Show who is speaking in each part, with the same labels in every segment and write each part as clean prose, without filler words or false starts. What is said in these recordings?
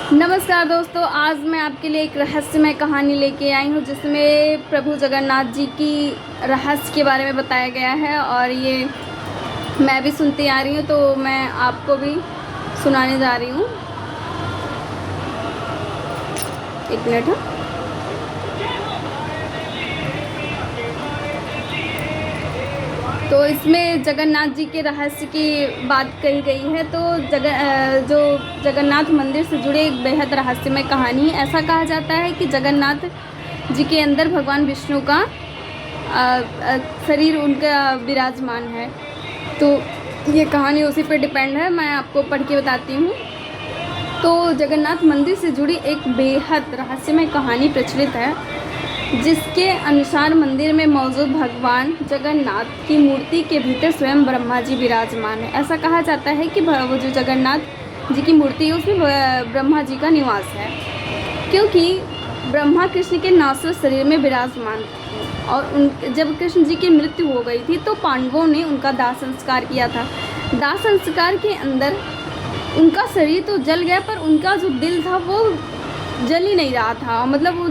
Speaker 1: नमस्कार दोस्तों, आज मैं आपके लिए एक रहस्यमय कहानी लेके आई हूँ जिसमें प्रभु जगन्नाथ जी की रहस्य के बारे में बताया गया है। और ये मैं भी सुनती आ रही हूँ, तो मैं आपको भी सुनाने जा रही हूँ। एक मिनट। हाँ, तो इसमें जगन्नाथ जी के रहस्य की बात कही गई है। तो जो जगन्नाथ मंदिर से जुड़े एक बेहद रहस्यमय कहानी है। ऐसा कहा जाता है कि जगन्नाथ जी के अंदर भगवान विष्णु का शरीर उनका विराजमान है। तो ये कहानी उसी पे डिपेंड है, मैं आपको पढ़ के बताती हूँ। तो जगन्नाथ मंदिर से जुड़ी एक बेहद रहस्यमय कहानी प्रचलित है, जिसके अनुसार मंदिर में मौजूद भगवान जगन्नाथ की मूर्ति के भीतर स्वयं ब्रह्मा जी विराजमान है। ऐसा कहा जाता है कि वो जो जगन्नाथ जी की मूर्ति है उसमें ब्रह्मा जी का निवास है, क्योंकि ब्रह्मा कृष्ण के नासर शरीर में विराजमान थे। और जब कृष्ण जी की मृत्यु हो गई थी तो पांडवों ने उनका दाह संस्कार किया था। दाह संस्कार के अंदर उनका शरीर तो जल गया, पर उनका जो दिल था वो जल ही नहीं रहा था, मतलब वो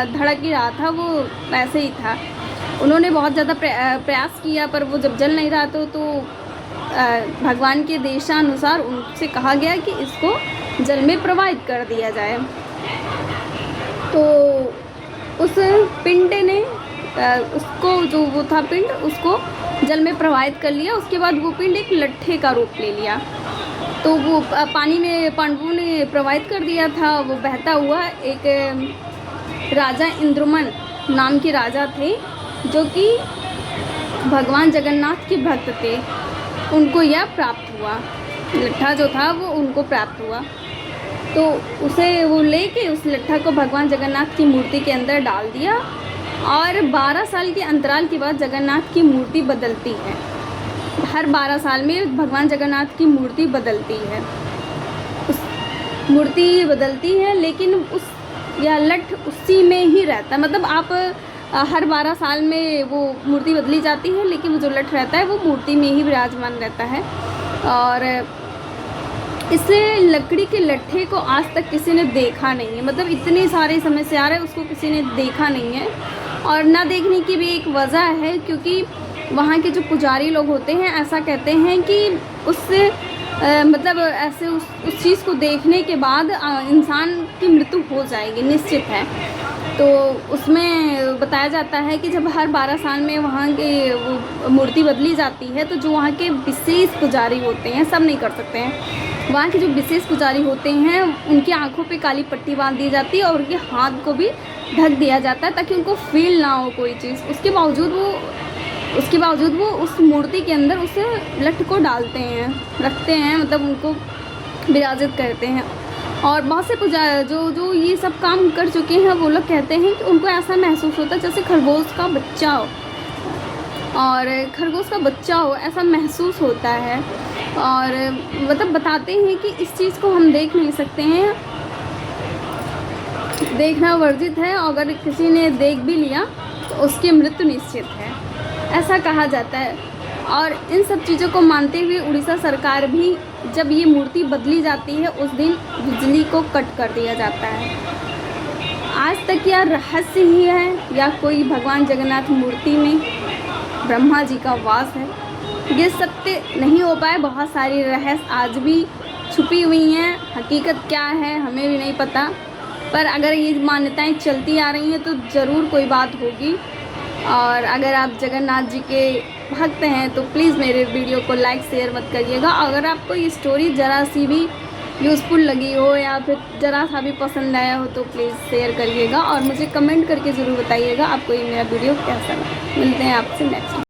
Speaker 1: धड़क ही रहा था, वो ऐसे ही था। उन्होंने बहुत ज़्यादा प्रयास किया, पर वो जब जल नहीं रहा तो भगवान के देशानुसार उनसे कहा गया कि इसको जल में प्रवाहित कर दिया जाए। तो उस पिंड ने उसको, जो वो था पिंड, उसको जल में प्रवाहित कर लिया। उसके बाद वो पिंड एक लट्ठे का रूप ले लिया। तो वो पानी में पांडवों ने प्रवाहित कर दिया था। वो बहता हुआ एक राजा इंद्रमन नाम के राजा थे, जो कि भगवान जगन्नाथ के भक्त थे। उनको यह प्राप्त हुआ, लट्ठा जो था वो उनको प्राप्त हुआ। तो उसे वो लेके उस लट्ठा को भगवान जगन्नाथ की मूर्ति के अंदर डाल दिया। और 12 साल के अंतराल के बाद जगन्नाथ की मूर्ति बदलती है। हर 12 साल में भगवान जगन्नाथ की मूर्ति बदलती है। उस मूर्ति बदलती है, लेकिन यह लठ उसी में ही रहता है। मतलब आप हर 12 साल में वो मूर्ति बदली जाती है, लेकिन वो जो लठ रहता है वो मूर्ति में ही विराजमान रहता है। और इस लकड़ी के लट्ठे को आज तक किसी ने देखा नहीं है। मतलब इतने सारे समय से आ रहा है, उसको किसी ने देखा नहीं है। और ना देखने की भी एक वजह है, क्योंकि वहाँ के जो पुजारी लोग होते हैं ऐसा कहते हैं कि उससे मतलब ऐसे उस चीज़ को देखने के बाद इंसान की मृत्यु हो जाएगी, निश्चित है। तो उसमें बताया जाता है कि जब हर 12 साल में वहाँ के वो मूर्ति बदली जाती है, तो जो वहाँ के विशेष पुजारी होते हैं, सब नहीं कर सकते हैं, वहाँ के जो विशेष पुजारी होते हैं उनकी आँखों पे काली पट्टी बांध दी जाती है और उनके हाथ को भी ढक दिया जाता है, ताकि उनको फील ना हो कोई चीज़। उसके बावजूद वो उस मूर्ति के अंदर उस लठ को डालते हैं, रखते हैं, मतलब उनको विराजित करते हैं। और बहुत से जो ये सब काम कर चुके हैं, वो लोग कहते हैं कि उनको ऐसा महसूस होता है जैसे खरगोश का बच्चा हो, और खरगोश का बच्चा हो ऐसा महसूस होता है। और मतलब बताते हैं कि इस चीज़ को हम देख नहीं सकते हैं, देखना वर्जित है। अगर किसी ने देख भी लिया तो उसकी मृत्यु निश्चित है, ऐसा कहा जाता है। और इन सब चीज़ों को मानते हुए उड़ीसा सरकार भी जब ये मूर्ति बदली जाती है उस दिन बिजली को कट कर दिया जाता है। आज तक यह रहस्य ही है या कोई भगवान जगन्नाथ मूर्ति में ब्रह्मा जी का वास है, ये सत्य नहीं हो पाए। बहुत सारी रहस्य आज भी छुपी हुई हैं, हकीकत क्या है हमें भी नहीं पता। पर अगर ये मान्यताएं चलती आ रही हैं तो ज़रूर कोई बात होगी। और अगर आप जगन्नाथ जी के भक्त हैं तो प्लीज़ मेरे वीडियो को लाइक शेयर मत करिएगा। अगर आपको ये स्टोरी ज़रा सी भी यूज़फुल लगी हो या फिर ज़रा सा भी पसंद आया हो तो प्लीज़ शेयर करिएगा और मुझे कमेंट करके ज़रूर बताइएगा आपको ये मेरा वीडियो कैसा लगा। मिलते हैं आपसे नेक्स्ट।